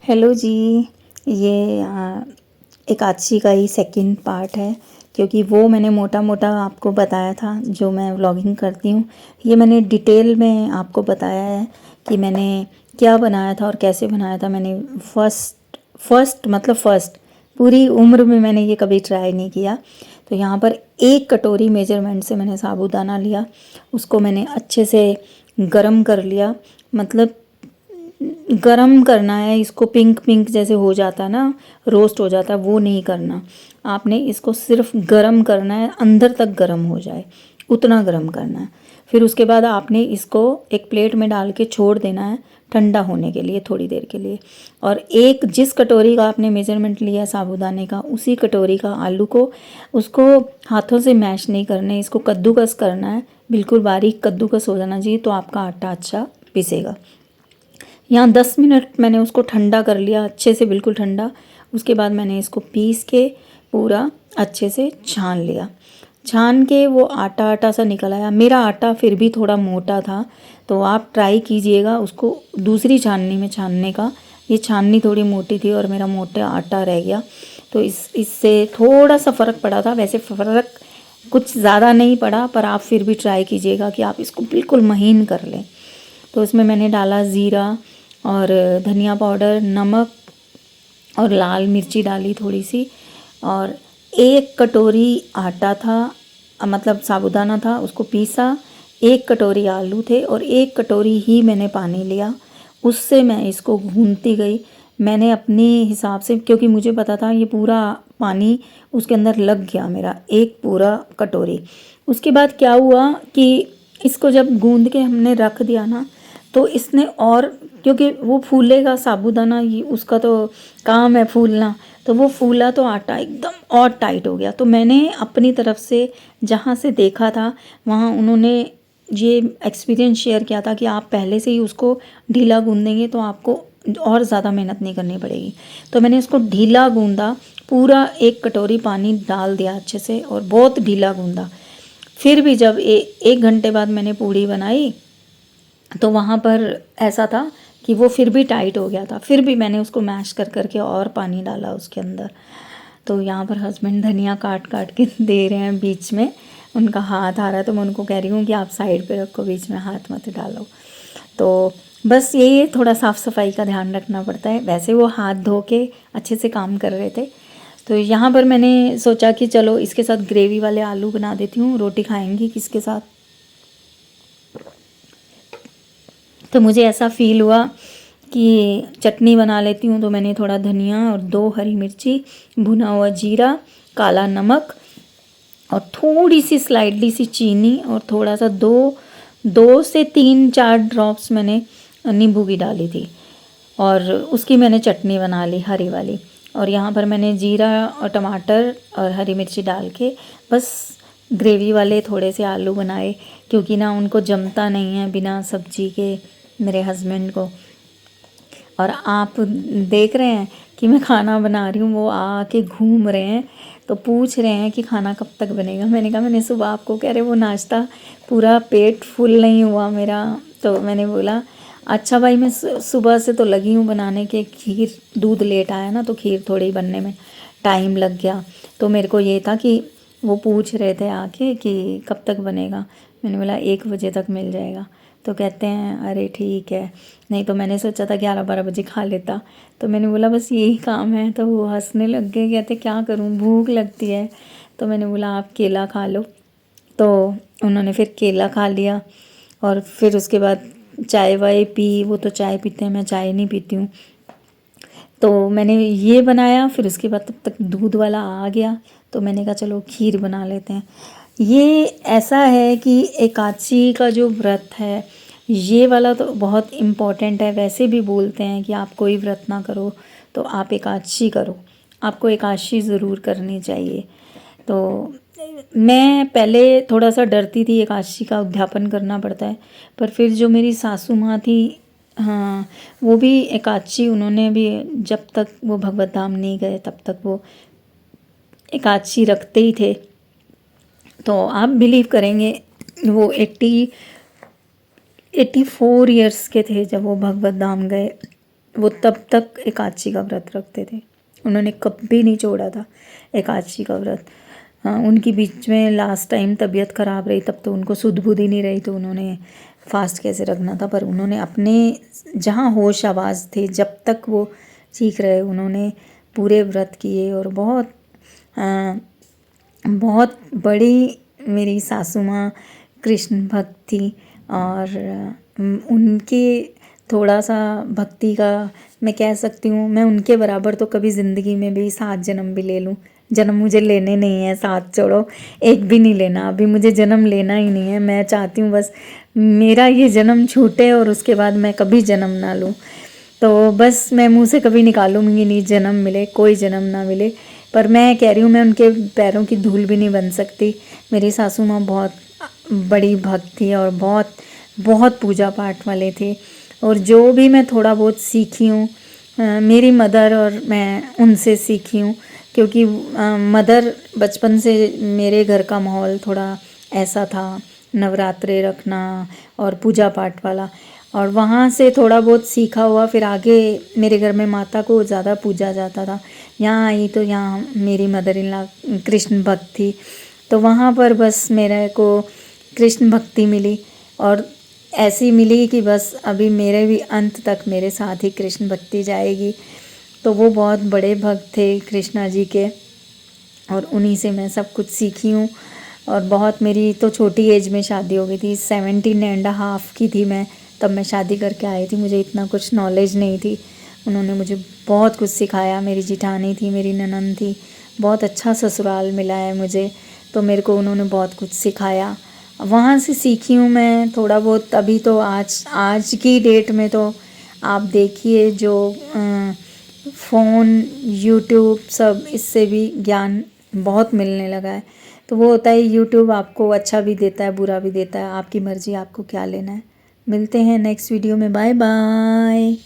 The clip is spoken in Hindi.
हेलो जी। ये एकादशी का ही सेकंड पार्ट है, क्योंकि वो मैंने मोटा मोटा आपको बताया था जो मैं व्लॉगिंग करती हूँ। ये मैंने डिटेल में आपको बताया है कि मैंने क्या बनाया था और कैसे बनाया था। मैंने फर्स्ट पूरी उम्र में मैंने ये कभी ट्राई नहीं किया। तो यहाँ पर 1 कटोरी मेजरमेंट से मैंने साबूदाना लिया, उसको मैंने अच्छे से गरम कर लिया। मतलब गरम करना है इसको, पिंक पिंक जैसे हो जाता है ना, रोस्ट हो जाता है, वो नहीं करना। आपने इसको सिर्फ गरम करना है, अंदर तक गरम हो जाए उतना गरम करना है। फिर उसके बाद आपने इसको एक प्लेट में डाल के छोड़ देना है ठंडा होने के लिए थोड़ी देर के लिए। और एक जिस कटोरी का आपने मेजरमेंट लिया है साबूदाने का, उसी कटोरी का आलू को, उसको हाथों से मैश नहीं करना, इसको कद्दूकस करना है। बिल्कुल बारीक कद्दूकस हो जाना चाहिए, तो आपका आटा अच्छा पिसेगा। यहाँ 10 मिनट मैंने उसको ठंडा कर लिया, अच्छे से बिल्कुल ठंडा। उसके बाद मैंने इसको पीस के पूरा अच्छे से छान लिया। छान के वो आटा आटा सा निकल आया। मेरा आटा फिर भी थोड़ा मोटा था, तो आप ट्राई कीजिएगा उसको दूसरी छाननी में छानने का। ये छाननी थोड़ी मोटी थी और मेरा मोटा आटा रह गया, तो इससे थोड़ा सा फ़र्क पड़ा था। वैसे फ़र्क कुछ ज़्यादा नहीं पड़ा, पर आप फिर भी ट्राई कीजिएगा कि आप इसको बिल्कुल महीन कर लें। तो इसमें मैंने डाला ज़ीरा और धनिया पाउडर, नमक और लाल मिर्ची डाली थोड़ी सी। और 1 कटोरी आटा था, मतलब साबूदाना था, उसको पीसा। 1 कटोरी आलू थे और 1 कटोरी ही मैंने पानी लिया। उससे मैं इसको भूनती गई। मैंने अपने हिसाब से, क्योंकि मुझे पता था ये पूरा पानी उसके अंदर लग गया मेरा, एक पूरा कटोरी। उसके बाद क्या हुआ कि इसको जब गूंद के हमने रख दिया ना, तो इसने और, क्योंकि वो फूलेगा साबूदाना, ये उसका तो काम है फूलना, तो वो फूला तो आटा एकदम और टाइट हो गया। तो मैंने अपनी तरफ से जहाँ से देखा था वहाँ उन्होंने ये एक्सपीरियंस शेयर किया था कि आप पहले से ही उसको ढीला गूंदेंगे तो आपको और ज़्यादा मेहनत नहीं करनी पड़ेगी। तो मैंने इसको ढीला गूंदा, पूरा 1 कटोरी पानी डाल दिया अच्छे से और बहुत ढीला गूंदा। फिर भी जब 1 घंटे बाद मैंने पूड़ी बनाई, तो वहाँ पर ऐसा था कि वो फिर भी टाइट हो गया था। फिर भी मैंने उसको मैश कर करके और पानी डाला उसके अंदर। तो यहाँ पर हस्बैंड धनिया काट काट के दे रहे हैं, बीच में उनका हाथ आ रहा है, तो मैं उनको कह रही हूँ कि आप साइड पे रखो, बीच में हाथ मत डालो। तो बस यही थोड़ा साफ़ सफाई का ध्यान रखना पड़ता है। वैसे वो हाथ धो के अच्छे से काम कर रहे थे। तो यहाँ पर मैंने सोचा कि चलो इसके साथ ग्रेवी वाले आलू बना देती हूँ, रोटी खाएंगी किसके साथ। तो मुझे ऐसा फ़ील हुआ कि चटनी बना लेती हूँ। तो मैंने थोड़ा धनिया और 2 हरी मिर्ची, भुना हुआ जीरा, काला नमक और थोड़ी सी स्लाइटली सी चीनी और थोड़ा सा 2 से 3-4 ड्रॉप्स मैंने नींबू की डाली थी। और उसकी मैंने चटनी बना ली हरी वाली। और यहाँ पर मैंने जीरा और टमाटर और हरी मिर्ची डाल के बस ग्रेवी वाले थोड़े से आलू बनाए, क्योंकि ना उनको जमता नहीं है बिना सब्जी के, मेरे हस्बैंड को। और आप देख रहे हैं कि मैं खाना बना रही हूँ, वो आके घूम रहे हैं, तो पूछ रहे हैं कि खाना कब तक बनेगा। मैंने कहा मैंने सुबह आपको कह रहे वो नाश्ता पूरा पेट फुल नहीं हुआ मेरा। तो मैंने बोला अच्छा भाई, मैं सुबह से तो लगी हूँ बनाने के। खीर, दूध लेट आया ना, तो खीर थोड़ी बनने में टाइम लग गया। तो मेरे को ये था कि वो पूछ रहे थे आके कि कब तक बनेगा। मैंने बोला 1 बजे तक मिल जाएगा। तो कहते हैं अरे ठीक है, नहीं तो मैंने सोचा था 11-12 बजे खा लेता। तो मैंने बोला बस यही काम है। तो वो हंसने लग गए, कहते क्या करूँ, भूख लगती है। तो मैंने बोला आप केला खा लो। तो उन्होंने फिर केला खा लिया और फिर उसके बाद चाय वाय पी। वो तो चाय पीते हैं, मैं चाय नहीं पीती हूँ। तो मैंने ये बनाया, फिर उसके बाद तब तक दूध वाला आ गया, तो मैंने कहा चलो खीर बना लेते हैं। ये ऐसा है कि एकादशी का जो व्रत है, ये वाला तो बहुत इम्पॉर्टेंट है। वैसे भी बोलते हैं कि आप कोई व्रत ना करो तो आप एकादशी करो, आपको एकादशी ज़रूर करनी चाहिए। तो मैं पहले थोड़ा सा डरती थी, एकादशी का उद्यापन करना पड़ता है। पर फिर जो मेरी सासू माँ थी, हाँ, वो भी एकादशी, उन्होंने भी जब तक वो भगवत धाम नहीं गए तब तक वो एकादशी रखते ही थे। तो आप बिलीव करेंगे, वो 84 ईयर्स के थे जब वो भगवत धाम गए। वो तब तक एकादशी का व्रत रखते थे। उन्होंने कभी नहीं छोड़ा था एकादशी का व्रत। उनकी बीच में लास्ट टाइम तबीयत ख़राब रही, तब तो उनको सुध बुध ही नहीं रही, तो उन्होंने फास्ट कैसे रखना था। पर उन्होंने अपने जहाँ होश आवाज़ थे जब तक वो चीख रहे, उन्होंने पूरे व्रत किए। और बहुत बहुत बड़ी मेरी सासू माँ कृष्ण भक्त थी, और उनके थोड़ा सा भक्ति का मैं कह सकती हूँ, मैं उनके बराबर तो कभी ज़िंदगी में भी 7 जन्म भी ले लूँ। जन्म मुझे लेने नहीं है, 7 छोड़ो, एक भी नहीं लेना, अभी मुझे जन्म लेना ही नहीं है। मैं चाहती हूँ बस मेरा ये जन्म छूटे और उसके बाद मैं कभी जन्म ना लूँ। तो बस मैं मुँह से कभी निकालूंगी नहीं जन्म मिले, कोई जन्म ना मिले। पर मैं कह रही हूँ मैं उनके पैरों की धूल भी नहीं बन सकती। मेरी सासू माँ बहुत बड़ी भक्त थी और बहुत बहुत पूजा पाठ वाले थे। और जो भी मैं थोड़ा बहुत सीखी हूँ मेरी मदर और मैं उनसे सीखी हूँ, क्योंकि मदर बचपन से मेरे घर का माहौल थोड़ा ऐसा था, नवरात्रे रखना और पूजा पाठ वाला, और वहाँ से थोड़ा बहुत सीखा हुआ। फिर आगे मेरे घर में माता को ज़्यादा पूजा जाता था। यहाँ आई तो यहाँ मेरी मदर इन लॉ कृष्ण भक्त थी, तो वहाँ पर बस मेरे को कृष्ण भक्ति मिली, और ऐसी मिली कि बस अभी मेरे भी अंत तक मेरे साथ ही कृष्ण भक्ति जाएगी। तो वो बहुत बड़े भक्त थे कृष्णा जी के, और उन्हीं से मैं सब कुछ सीखी हूँ। और बहुत मेरी तो छोटी एज में शादी हो गई थी, 17.5 की थी मैं तब मैं शादी करके आई थी। मुझे इतना कुछ नॉलेज नहीं थी, उन्होंने मुझे बहुत कुछ सिखाया। मेरी जिठानी थी, मेरी ननंद थी, बहुत अच्छा ससुराल मिला है मुझे, तो मेरे को उन्होंने बहुत कुछ सिखाया। वहाँ से सीखी हूँ मैं थोड़ा बहुत। अभी तो आज की डेट में तो आप देखिए जो फ़ोन, यूट्यूब, सब इससे भी ज्ञान बहुत मिलने लगा है। तो वो होता है यूट्यूब आपको अच्छा भी देता है, बुरा भी देता है, आपकी मर्ज़ी आपको क्या लेना है। मिलते हैं नेक्स्ट वीडियो में, बाय बाय।